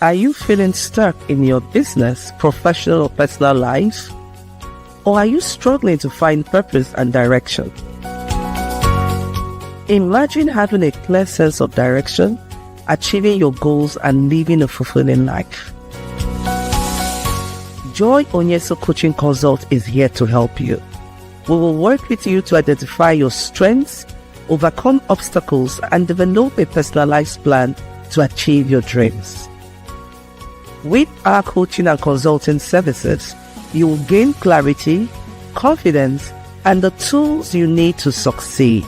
Are you feeling stuck in your business, professional or personal life? Or are you struggling to find purpose and direction? Imagine having a clear sense of direction, achieving your goals and living a fulfilling life. Joy Onyesoh Coaching Consult is here to help you. We will work with you to identify your strengths, overcome obstacles, and develop a personalized plan to achieve your dreams. With our coaching and consulting services, you will gain clarity, confidence, and the tools you need to succeed.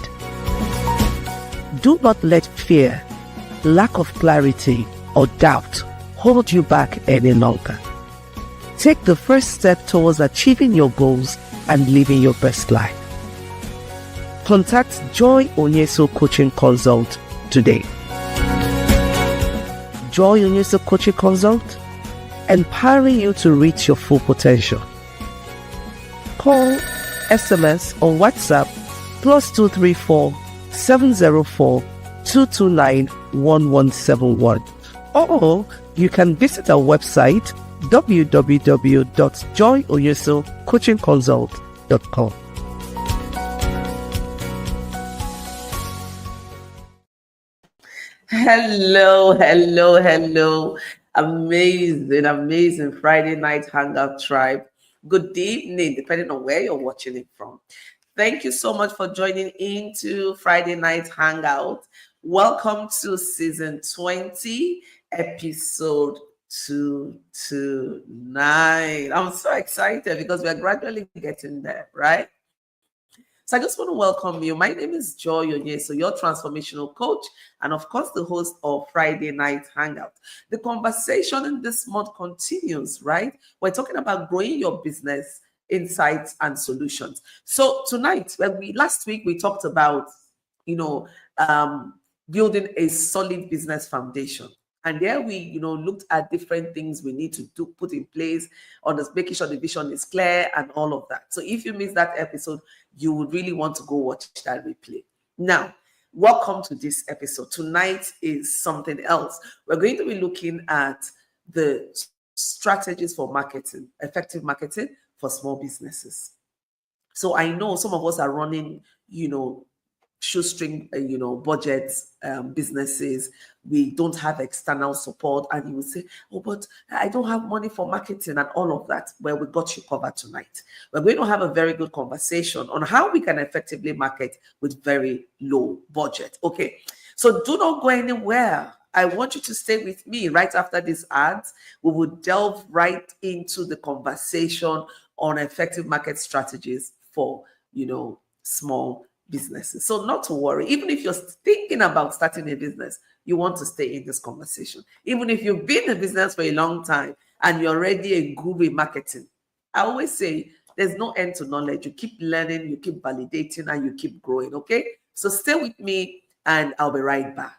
Do not let fear, lack of clarity, or doubt hold you back any longer. Take the first step towards achieving your goals and living your best life. Contact Joy Onyesoh Coaching Consult today. Joy Onyesoh Coaching Consult, empowering you to reach your full potential. Call, SMS, or WhatsApp +234 704 229 1171. Or you can visit our website www.joyonyesohcoachingconsult.com. Hello. Amazing Friday night Hangout tribe. Good evening, depending on where you're watching it from. Thank you so much for joining into Friday night Hangout. Welcome to season 20, episode 229. I'm so excited because we're gradually getting there, right? So I just want to welcome you. My name is Joy Onyesoh, your transformational coach, and of course, the host of Friday Night Hangout. The conversation in this month continues, right? We're talking about growing your business, insights, and solutions. So tonight, last week we talked about, building a solid business foundation. And there we, looked at different things we need to put in place on this, making sure the vision is clear and all of that. So if you missed that episode, you would really want to go watch that replay. Now, welcome to this episode. Tonight is something else. We're going to be looking at the strategies for marketing, effective marketing for small businesses. So I know some of us are running, shoestring, budgets, businesses. We don't have external support, and you will say, "Oh, but I don't have money for marketing and all of that." Well, we got you covered tonight. We're going to have a very good conversation on how we can effectively market with very low budget. Okay, so do not go anywhere. I want you to stay with me. Right after these ads, we will delve right into the conversation on effective market strategies for, small businesses. So not to worry, even if you're thinking about starting a business, you want to stay in this conversation. Even if you've been in business for a long time and you're already a guru in marketing, I always say there's no end to knowledge. You keep learning, you keep validating, and you keep growing, okay? So stay with me and I'll be right back.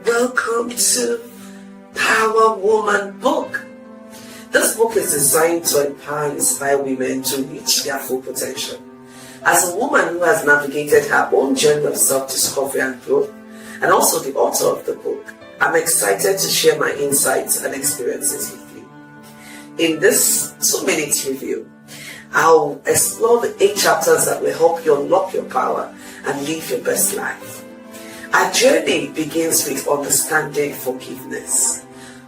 Welcome to Power Woman book. This book is designed to empower and inspire women to reach their full potential. As a woman who has navigated her own journey of self-discovery and growth, and also the author of the book, I'm excited to share my insights and experiences with you. In this 2-minute review, I'll explore the 8 chapters that will help you unlock your power and live your best life. Our journey begins with understanding forgiveness,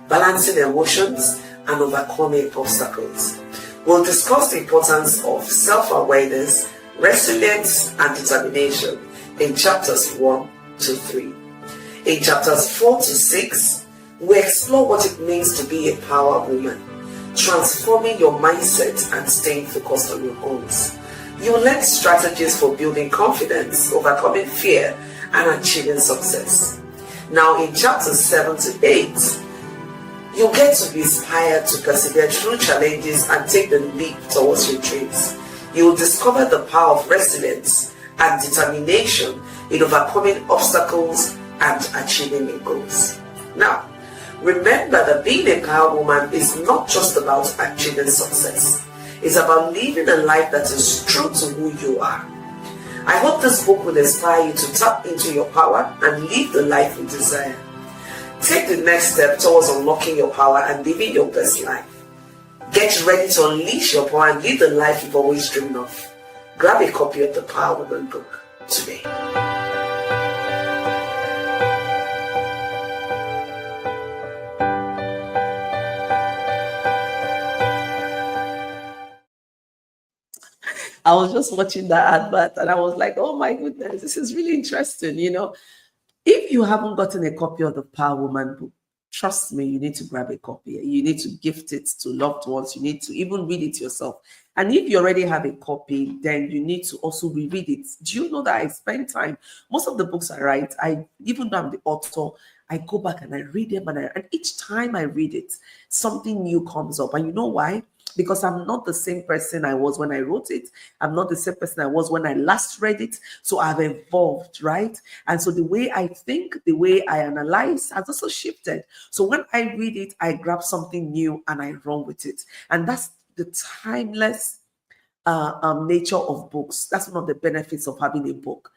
balancing emotions, and overcoming obstacles. We'll discuss the importance of self-awareness, resilience, and determination in chapters 1 to 3. In chapters 4 to 6, we explore what it means to be a power woman, transforming your mindset and staying focused on your goals. You'll learn strategies for building confidence, overcoming fear, and achieving success. Now in chapters 7 to 8, you'll get to be inspired to persevere through challenges and take the leap towards your dreams. You'll discover the power of resilience and determination in overcoming obstacles and achieving your goals. Now, remember that being a power woman is not just about achieving success. It's about living a life that is true to who you are. I hope this book will inspire you to tap into your power and live the life you desire. Take the next step towards unlocking your power and living your best life. Get ready to unleash your power and live the life you've always dreamed of. Grab a copy of the Power Woman book today. I was just watching that advert and I was like, oh my goodness, this is really interesting. If you haven't gotten a copy of the Power Woman book, trust me, you need to grab a copy. You need to gift it to loved ones. You need to even read it yourself. And if you already have a copy, then you need to also reread it. Do you know that I spend time? Most of the books I write, even though I'm the author, I go back and I read them, and each time I read it, something new comes up. And you know why? Because I'm not the same person I was when I wrote it. I'm not the same person I was when I last read it. So I've evolved, right? And so the way I think, the way I analyze has also shifted. So when I read it, I grab something new and I run with it. And that's the timeless nature of books. That's one of the benefits of having a book.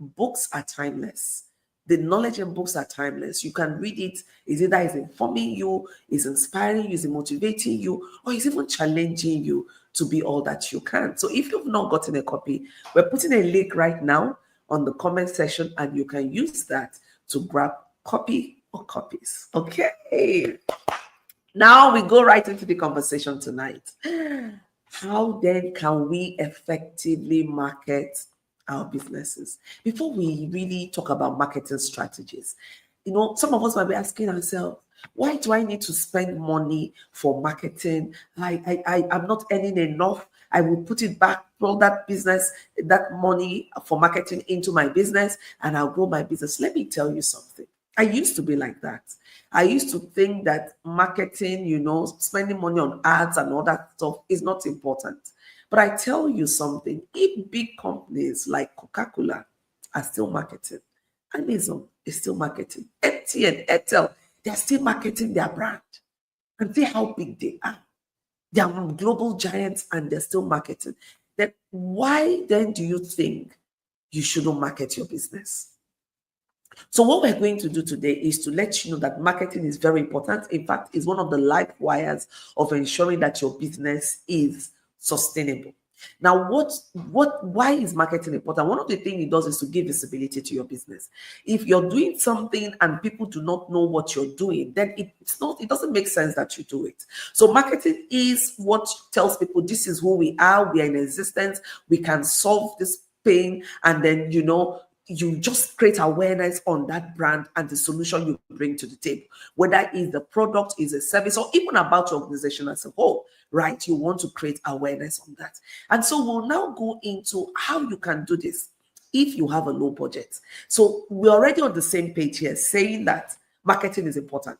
Books are timeless. The knowledge in books are timeless. You can read it. It's either it's informing you, it's inspiring you, it's motivating you, or it's even challenging you to be all that you can. So if you've not gotten a copy, we're putting a link right now on the comment section, and you can use that to grab copy or copies. Okay. Now we go right into the conversation tonight. How then can we effectively market our businesses? Before we really talk about marketing strategies, some of us might be asking ourselves, why do I need to spend money for marketing? I'm not earning enough. I will put it back, roll that money for marketing into my business, and I'll grow my business. Let me tell you something. I used to be like that. I used to think that marketing, spending money on ads and all that stuff is not important. But I tell you something, if big companies like Coca-Cola are still marketing, Amazon is still marketing, MTN, Airtel, they're still marketing their brand. And see how big they are. They are global giants and they're still marketing. Then why then do you think you shouldn't market your business? So what we're going to do today is to let you know that marketing is very important. In fact, it's one of the life wires of ensuring that your business is sustainable. Now, why is marketing important? One of the things it does is to give visibility to your business. If you're doing something and people do not know what you're doing, then it doesn't make sense that you do it. So marketing is what tells people this is who we are in existence, we can solve this pain, and then you just create awareness on that brand and the solution you bring to the table, whether it's the product, is a service, or even about your organization as a whole, right? You want to create awareness on that. And so we'll now go into how you can do this if you have a low budget. So we're already on the same page here saying that marketing is important.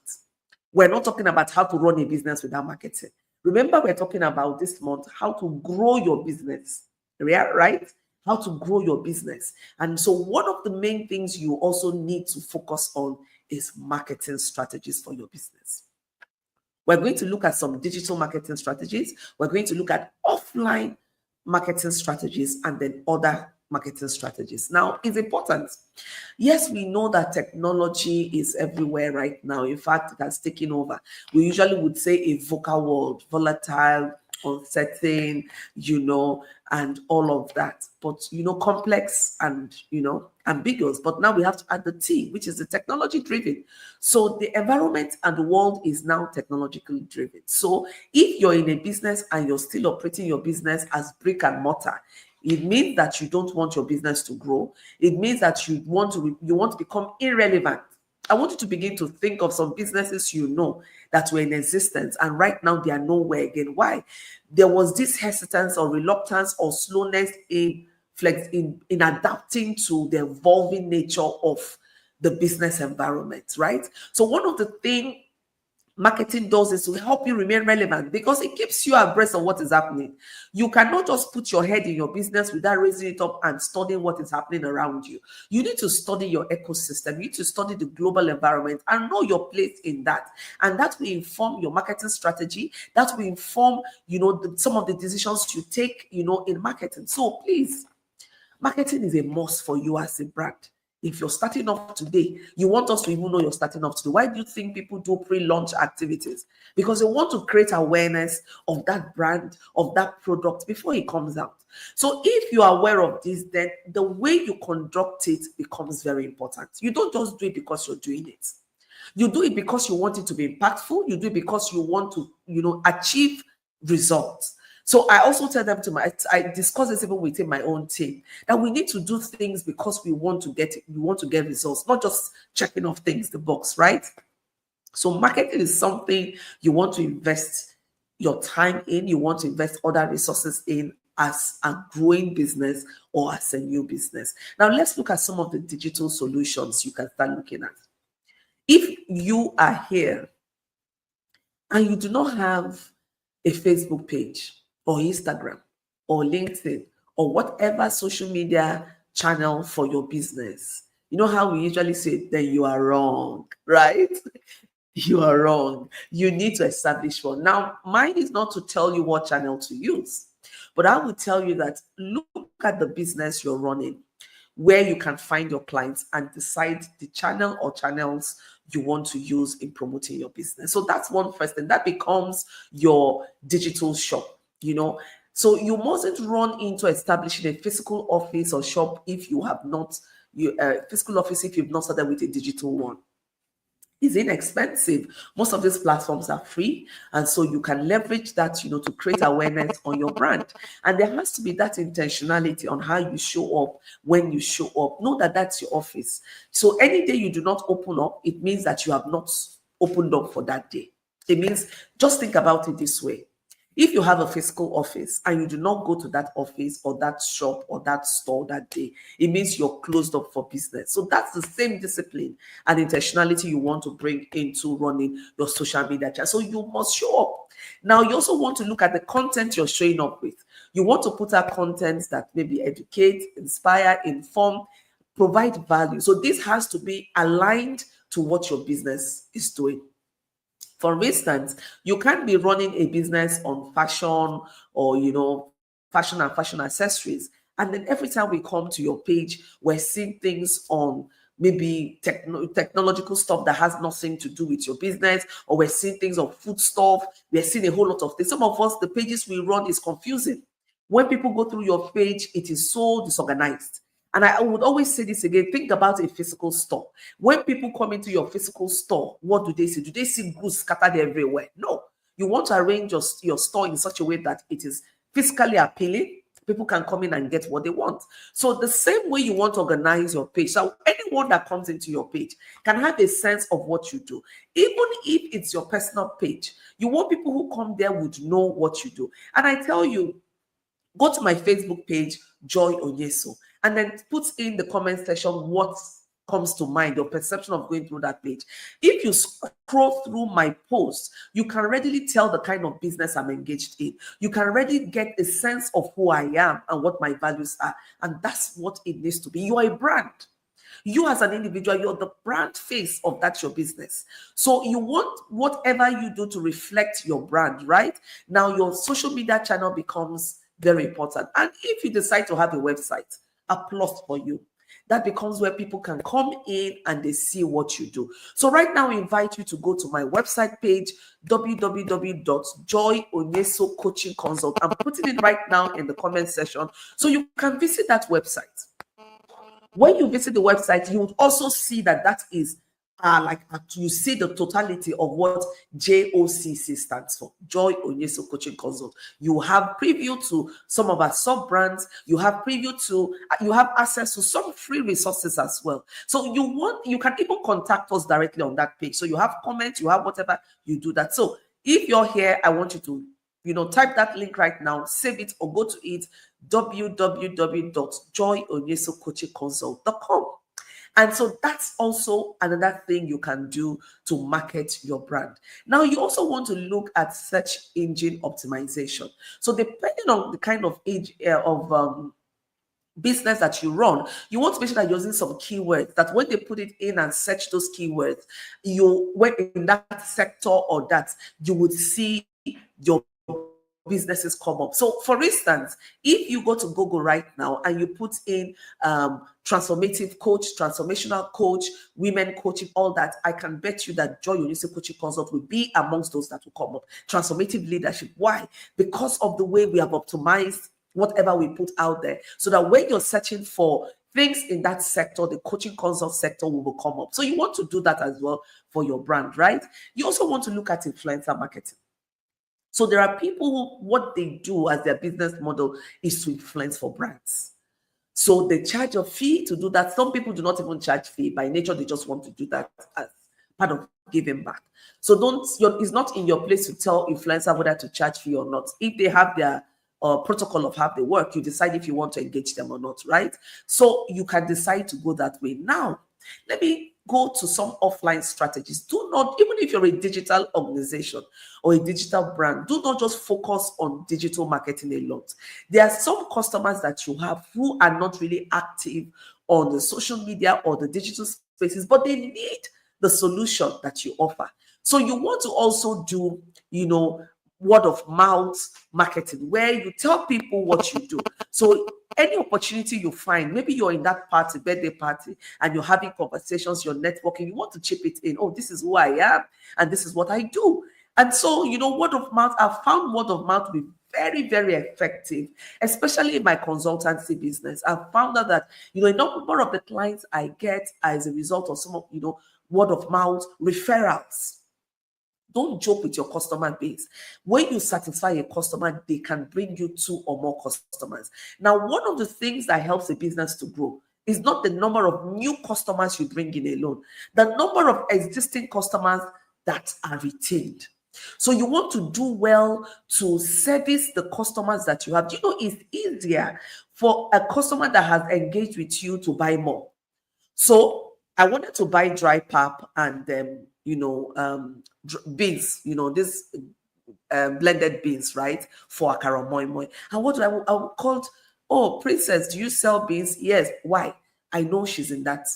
We're not talking about how to run a business without marketing. Remember, we're talking about this month how to grow your business, right? How to grow your business. And so one of the main things you also need to focus on is marketing strategies for your business. We're going to look at some digital marketing strategies. We're going to look at offline marketing strategies and then other marketing strategies. Now, it's important. Yes, we know that technology is everywhere right now. In fact, it has taken over. We usually would say a VUCA world, volatile, uncertain, and all of that. But, complex and, ambiguous. But now we have to add the T, which is the technology driven. So the environment and the world is now technologically driven. So if you're in a business and you're still operating your business as brick and mortar, it means that you don't want your business to grow. It means that you want to become irrelevant. I want you to begin to think of some businesses that were in existence, and right now they are nowhere again. Why? There was this hesitance or reluctance or slowness in adapting to the evolving nature of the business environment, right? So one of the things marketing does is to help you remain relevant because it keeps you abreast of what is happening. You cannot just put your head in your business without raising it up and studying what is happening around you. You need to study your ecosystem. You need to study the global environment and know your place in that. And that will inform your marketing strategy. That will inform, some of the decisions you take, in marketing. So please, Marketing is a must for you as a brand. If you're starting off today, you want us to even know you're starting off today. Why do you think people do pre-launch activities? Because they want to create awareness of that brand, of that product before it comes out. So if you are aware of this, then the way you conduct it becomes very important. You don't just do it because you're doing it. You do it because you want it to be impactful. You do it because you want to, achieve results. So I also tell them I discuss this even within my own team, that we need to do things because we want to get results, not just checking off things, the box, right? So marketing is something you want to invest your time in, you want to invest other resources in as a growing business or as a new business. Now let's look at some of the digital solutions you can start looking at. If you are here and you do not have a Facebook page or Instagram or LinkedIn or whatever social media channel for your business, you know how we usually say, then you are wrong, right? You are wrong. You need to establish one. Now, mine is not to tell you what channel to use, but I will tell you that look at the business you're running, where you can find your clients, and decide the channel or channels you want to use in promoting your business. So that's one first thing. That becomes your digital shop, So you mustn't run into establishing a physical office or shop if you have not, physical office if you've not started with a digital one. Is inexpensive. Most of these platforms are free, and so you can leverage that, to create awareness on your brand. And there has to be that intentionality on how you show up when you show up. Know that that's your office. So any day you do not open up, it means that you have not opened up for that day. It means, just think about it this way. If you have a physical office and you do not go to that office or that shop or that store that day, it means you're closed up for business. So that's the same discipline and intentionality you want to bring into running your social media channel. So you must show up. Now, you also want to look at the content you're showing up with. You want to put out content that maybe educate, inspire, inform, provide value. So this has to be aligned to what your business is doing. For instance, you can't be running a business on fashion or, fashion and fashion accessories. And then every time we come to your page, we're seeing things on maybe technological stuff that has nothing to do with your business, or we're seeing things on food stuff. We're seeing a whole lot of things. Some of us, the pages we run is confusing. When people go through your page, it is so disorganized. And I would always say this again, think about a physical store. When people come into your physical store, what do they see? Do they see goods scattered everywhere? No. You want to arrange your store in such a way that it is physically appealing. People can come in and get what they want. So the same way you want to organize your page. So anyone that comes into your page can have a sense of what you do. Even if it's your personal page, you want people who come there would know what you do. And I tell you, go to my Facebook page, Joy Onyesoh, and then put in the comment section what comes to mind, your perception of going through that page. If you scroll through my posts, you can readily tell the kind of business I'm engaged in. You can already get a sense of who I am and what my values are. And that's what it needs to be. You are a brand. You as an individual, you're the brand face of that your business. So you want whatever you do to reflect your brand, right? Now your social media channel becomes very important. And if you decide to have a website, a plus for you. That becomes where people can come in and they see what you do. So right now, I invite you to go to my website page, www.joyonyesoh coaching consult. I'm putting it right now in the comment section so you can visit that website. When you visit the website, you would also see that is you see the totality of what JOCC stands for, Joy Onyesoh Coaching Consult. You have preview to some of our sub brands. You have access to some free resources as well. So you can even contact us directly on that page. So you have comments, you have whatever, you do that. So if you're here, I want you to type that link right now, save it, or go to it, www.joyonyesohcoachingconsult.com. And so that's also another thing you can do to market your brand. Now, you also want to look at search engine optimization. So depending on the kind of business that you run, you want to make sure that you're using some keywords that when they put it in and search those keywords, when in that sector or that, you would see your businesses come up. So for instance, if you go to Google right now and you put in transformative coach, transformational coach, women coaching, all that, I can bet you that Joy Onyesoh Coaching Consult will be amongst those that will come up. Transformative leadership. Why? Because of the way we have optimized whatever we put out there, so that when you're searching for things in that sector, the coaching consult sector will come up. So you want to do that as well for your brand, right? You also want to look at influencer marketing. So there are people who, what they do as their business model is to influence for brands. So they charge a fee to do that. Some people do not even charge fee. By nature, they just want to do that as part of giving back. So it's not in your place to tell influencer whether to charge fee or not. If they have their protocol of how they work, you decide if you want to engage them or not, right? So you can decide to go that way. Now, let me go to some offline strategies. Do not, even if you're a digital organization or a digital brand, do not just focus on digital marketing alone. There are some customers that you have who are not really active on the social media or the digital spaces, but they need the solution that you offer. So you want to also do, word of mouth marketing, where you tell people what you do. So any opportunity you find, maybe you're in that party, birthday party, and you're having conversations, you're networking, you want to chip it in. Oh, this is who I am, and this is what I do. And so, word of mouth, I've found word of mouth to be very, very effective, especially in my consultancy business. I've found out that, a number of the clients I get as a result of some of, word of mouth referrals. Don't joke with your customer base. When you satisfy a customer, they can bring you 2 or more customers. Now, one of the things that helps a business to grow is not the number of new customers you bring in alone, the number of existing customers that are retained. So you want to do well to service the customers that you have. It's easier for a customer that has engaged with you to buy more. So I wanted to buy dry pap and beans, this blended beans, right, for akara moi moi. And what I called, oh, Princess, do you sell beans? Yes. Why? I know she's in that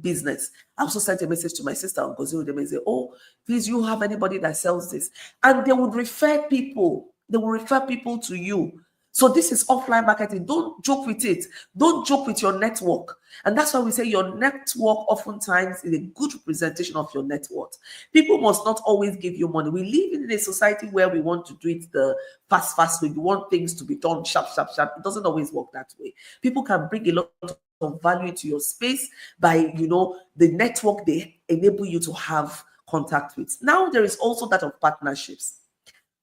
business. I also sent a message to my sister on Gozi and say, oh, please, you have anybody that sells this? And they would refer people. They will refer people to you. So this is offline marketing. Don't joke with it. Don't joke with your network. And that's why we say your network oftentimes is a good representation of your net worth. People must not always give you money. We live in a society where we want to do it the fast way. We want things to be done sharp. It doesn't always work that way. People can bring a lot of value to your space by, the network they enable you to have contact with. Now, there is also that of partnerships.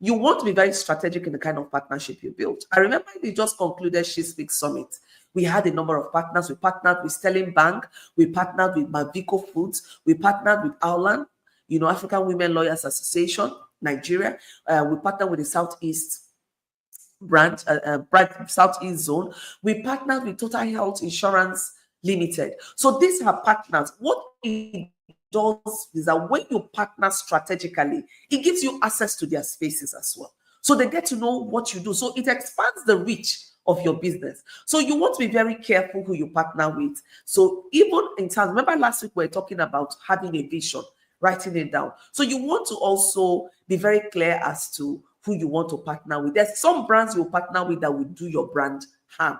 You want to be very strategic in the kind of partnership you build. I remember they just concluded She Speaks Summit. We had a number of partners. We partnered with Sterling Bank. We partnered with Mavico Foods. We partnered with Aulan, African Women Lawyers Association, Nigeria. We partnered with the Southeast branch, Southeast Zone. We partnered with Total Health Insurance Limited. So these are partners. What it does is that when you partner strategically, it gives you access to their spaces as well. So they get to know what you do. So it expands the reach of your business. So you want to be very careful who you partner with. So even in terms, remember last week we were talking about having a vision, writing it down. So you want to also be very clear as to who you want to partner with. There's some brands you partner with that will do your brand harm.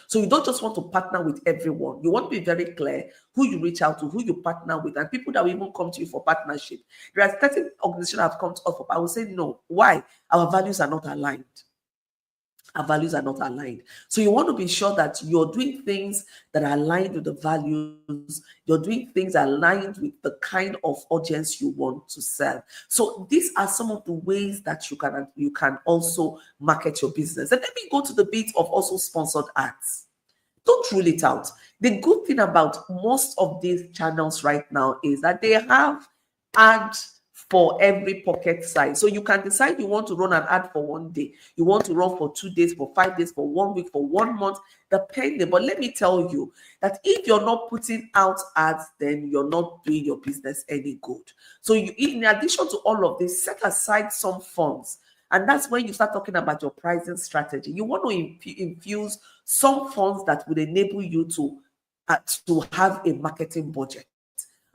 So you don't just want to partner with everyone. You want to be very clear who you reach out to, who you partner with, and people that will even come to you for partnership. There are certain organizations that have come to us. I will say no. Why? Our values are not aligned. Our values are not aligned. So you want to be sure that you're doing things that are aligned with the values. You're doing things aligned with the kind of audience you want to serve. So these are some of the ways that you can also market your business. And let me go to the bit of also sponsored ads. Don't rule it out. The good thing about most of these channels right now is that they have ads for every pocket size. So you can decide you want to run an ad for 1 day. You want to run for 2 days, for 5 days, for 1 week, for 1 month, depending. But let me tell you that if you're not putting out ads, then you're not doing your business any good. So you, in addition to all of this, set aside some funds. And that's when you start talking about your pricing strategy. You want to infuse some funds that would enable you to have a marketing budget.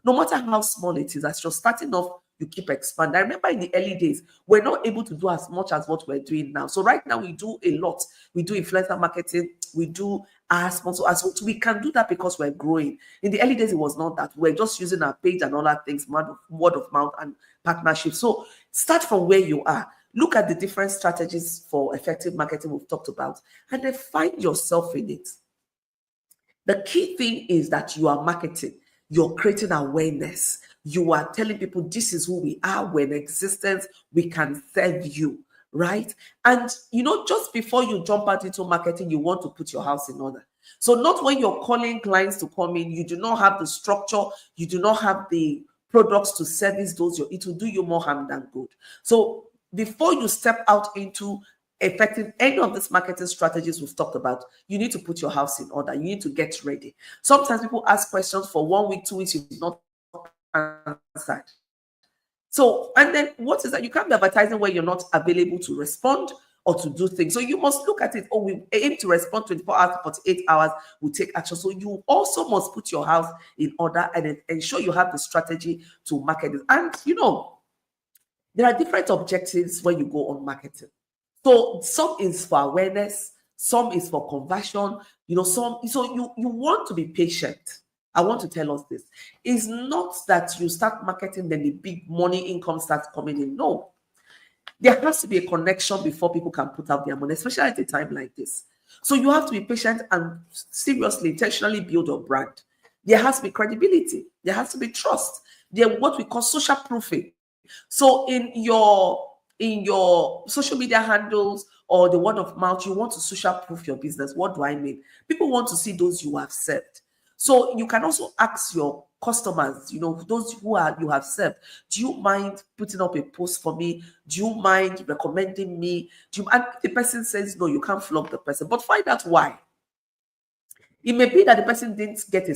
No matter how small it is, as you're starting off, you keep expanding. I remember in the early days, we're not able to do as much as what we're doing now. So right now we do a lot. We do influencer marketing, we do our sponsor as well. We can do that because we're growing. In the early days, it was not that. We're just using our page and all that things, word of mouth and partnership. So start from where you are. Look at the different strategies for effective marketing we've talked about, and then find yourself in it. The key thing is that you are marketing, you're creating awareness, you are telling people this is who we are, we're in existence, we can serve you, right? And just before you jump out into marketing, you want to put your house in order. So not when you're calling clients to come in, you do not have the structure, you do not have the products to service those, it will do you more harm than good. So before you step out into effective any of these marketing strategies we've talked about, you need to put your house in order. You need to get ready. Sometimes people ask questions for 1 week, 2 weeks, you've not answered. So, and then what is that? You can't be advertising where you're not available to respond or to do things. So you must look at it. Oh, we aim to respond 24 hours, 48 hours, we take action. So you also must put your house in order and ensure you have the strategy to market it. And there are different objectives when you go on marketing. So some is for awareness, some is for conversion, so you want to be patient. I want to tell us this. It's not that you start marketing, then the big money income starts coming in. No. There has to be a connection before people can put out their money, especially at a time like this. So you have to be patient and seriously, intentionally build your brand. There has to be credibility. There has to be trust. There what we call social proofing. So in your social media handles or the word of mouth, you want to social proof your business. What do I mean? People want to see those you have served. So you can also ask your customers, those who you have served, do you mind putting up a post for me? Do you mind recommending me? And if the person says no, you can't flog the person, but find out why. It may be that the person didn't get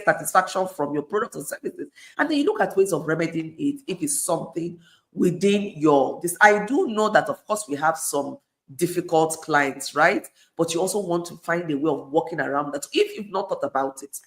satisfaction from your products or services, and then you look at ways of remedying it if it's something within this. I do know that, of course, we have some difficult clients, right? But you also want to find a way of working around that. If you've not thought about it,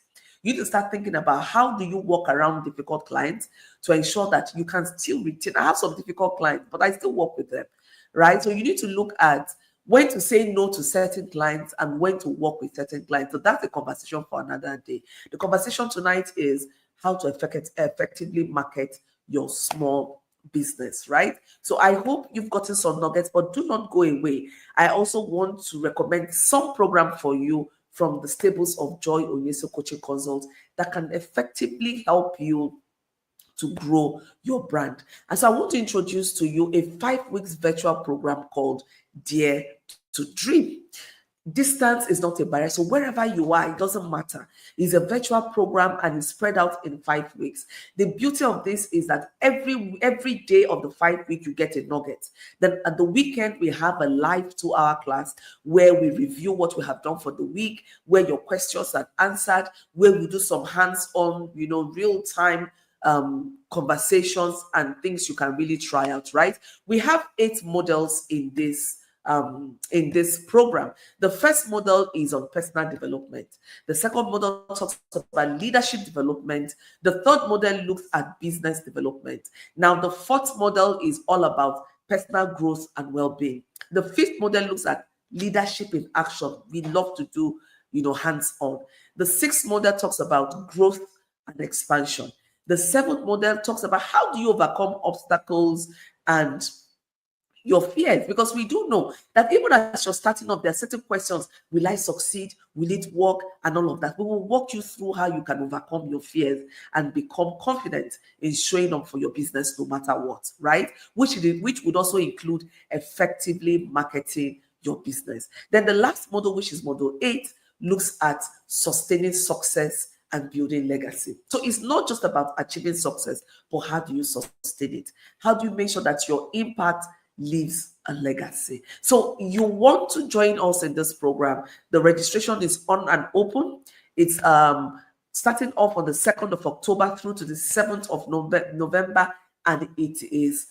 you need to start thinking about how do you work around difficult clients to ensure that you can still retain. I have some difficult clients, but I still work with them, right? So you need to look at when to say no to certain clients and when to work with certain clients. So that's a conversation for another day. The conversation tonight is how to effectively market your small business, right? So I hope you've gotten some nuggets, but do not go away. I also want to recommend some program for you from the stables of Joy Onyesoh Coaching Consult that can effectively help you to grow your brand. And so I want to introduce to you a 5 weeks virtual program called Dare to Dream. Distance is not a barrier. So wherever you are, it doesn't matter. It's a virtual program and it's spread out in 5 weeks. The beauty of this is that every day of the 5 week, you get a nugget. Then at the weekend, we have a live 2-hour class where we review what we have done for the week, where your questions are answered, where we do some hands-on, real-time conversations and things you can really try out, right? We have 8 models in this program. The first model is on personal development. The second model talks about leadership development. The third model looks at business development. Now, the fourth model is all about personal growth and well-being. The fifth model looks at leadership in action. We love to do, hands-on. The sixth model talks about growth and expansion. The seventh model talks about how do you overcome obstacles and your fears, because we do know that even as you're starting up, there are certain questions. Will I succeed? Will it work? And all of that. We will walk you through how you can overcome your fears and become confident in showing up for your business no matter what, right? Which would also include effectively marketing your business. Then the last model, which is model 8, looks at sustaining success and building legacy. So it's not just about achieving success, but how do you sustain it? How do you make sure that your impact leaves a legacy? So you want to join us in this program. The registration is on and open. It's starting off on the 2nd of October through to the 7th of November, and it is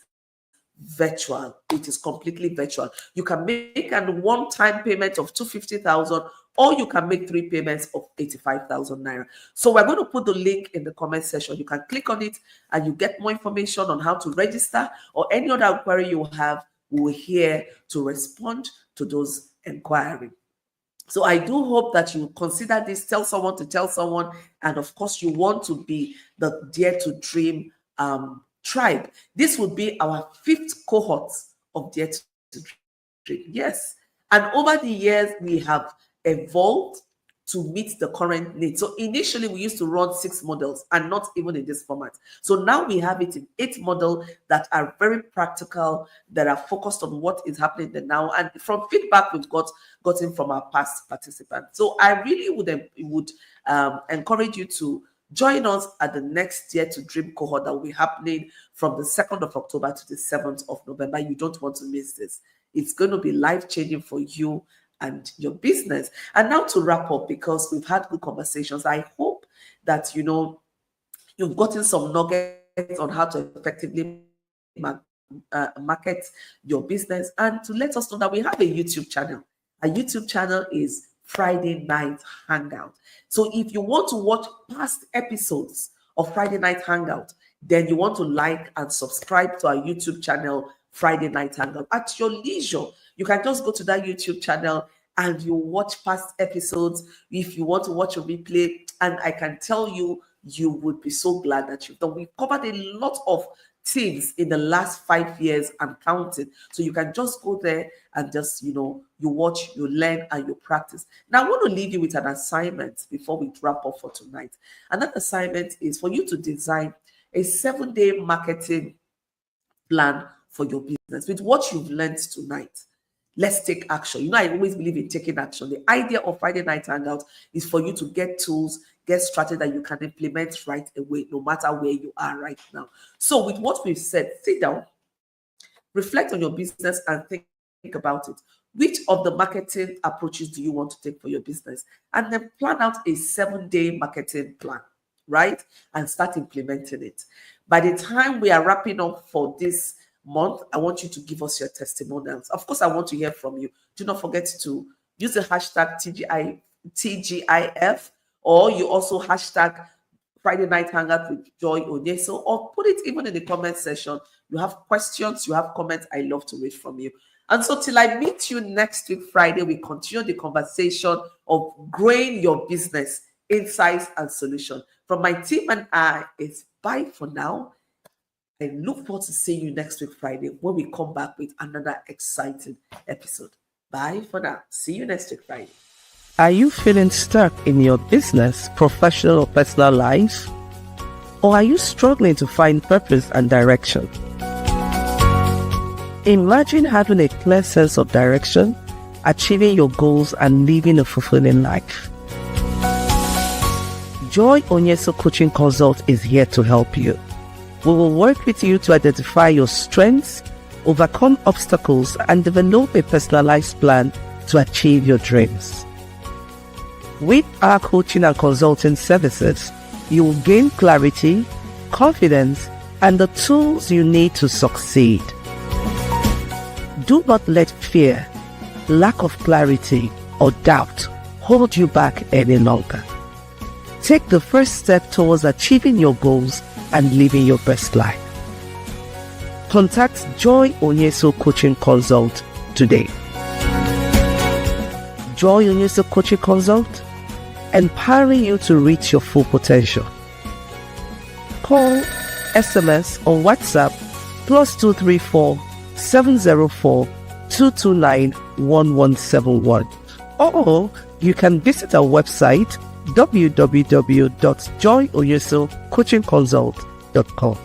virtual. It is completely virtual. You can make a one-time payment of 250,000, or you can make 3 payments of 85,000 naira. So we're going to put the link in the comment section. You can click on it and you get more information on how to register, or any other inquiry you have. We're here to respond to those inquiries. So I do hope that you consider this, tell someone to tell someone, and of course you want to be the Dare to Dream tribe. This would be our 5th cohort of Dare to Dream. Yes. And over the years, we have evolved to meet the current needs. So initially, we used to run 6 models, and not even in this format. So now we have it in 8 models that are very practical, that are focused on what is happening there now, and from feedback we've gotten from our past participants. So I really would encourage you to join us at the next Dare to Dream cohort that will be happening from the 2nd of October to the 7th of November. You don't want to miss this. It's going to be life-changing for you and your business. And now to wrap up, because we've had good conversations, I hope that you've gotten some nuggets on how to effectively market your business, and to let us know that we have a YouTube channel. Our YouTube channel is Friday Night Hangout. So if you want to watch past episodes of Friday Night Hangout, then you want to like and subscribe to our YouTube channel, Friday Night Hangout. At your leisure, you can just go to that YouTube channel and you watch past episodes. If you want to watch a replay, and I can tell you, you would be so glad that you've done. We've covered a lot of things in the last 5 years and counting. So you can just go there and just, you watch, you learn, and you practice. Now, I want to leave you with an assignment before we wrap up for tonight. And that assignment is for you to design a 7-day marketing plan for your business with what you've learned tonight. Let's take action. I always believe in taking action. The idea of Friday Night Hangout is for you to get tools, get strategy that you can implement right away, no matter where you are right now. So with what we've said, sit down, reflect on your business, and think about it. Which of the marketing approaches do you want to take for your business? And then plan out a 7-day marketing plan, right? And start implementing it. By the time we are wrapping up for this month, I want you to give us your testimonials. Of course, I want to hear from you. Do not forget to use the hashtag TGIF, or you also hashtag Friday Night Hangout with Joy Onyesoh, or put it even in the comment section. You have questions, you have comments. I love to read from you. And so till I meet you next week, Friday, we continue the conversation of growing your business, insights and solutions. From my team and I, it's bye for now. I look forward to seeing you next week, Friday, when we come back with another exciting episode. Bye for now. See you next week, Friday. Are you feeling stuck in your business, professional or personal life? Or are you struggling to find purpose and direction? Imagine having a clear sense of direction, achieving your goals, and living a fulfilling life. Joy Onyesoh Coaching Consult is here to help you. We will work with you to identify your strengths, overcome obstacles, and develop a personalized plan to achieve your dreams. With our coaching and consulting services, you will gain clarity, confidence, and the tools you need to succeed. Do not let fear, lack of clarity, or doubt hold you back any longer. Take the first step towards achieving your goals and living your best life. Contact Joy Onyesoh Coaching Consult today. Joy Onyesoh Coaching Consult, empowering you to reach your full potential. Call, SMS, or WhatsApp +234 704 229 1171. Or you can visit our website www.joyonyesohcoachingconsult.com.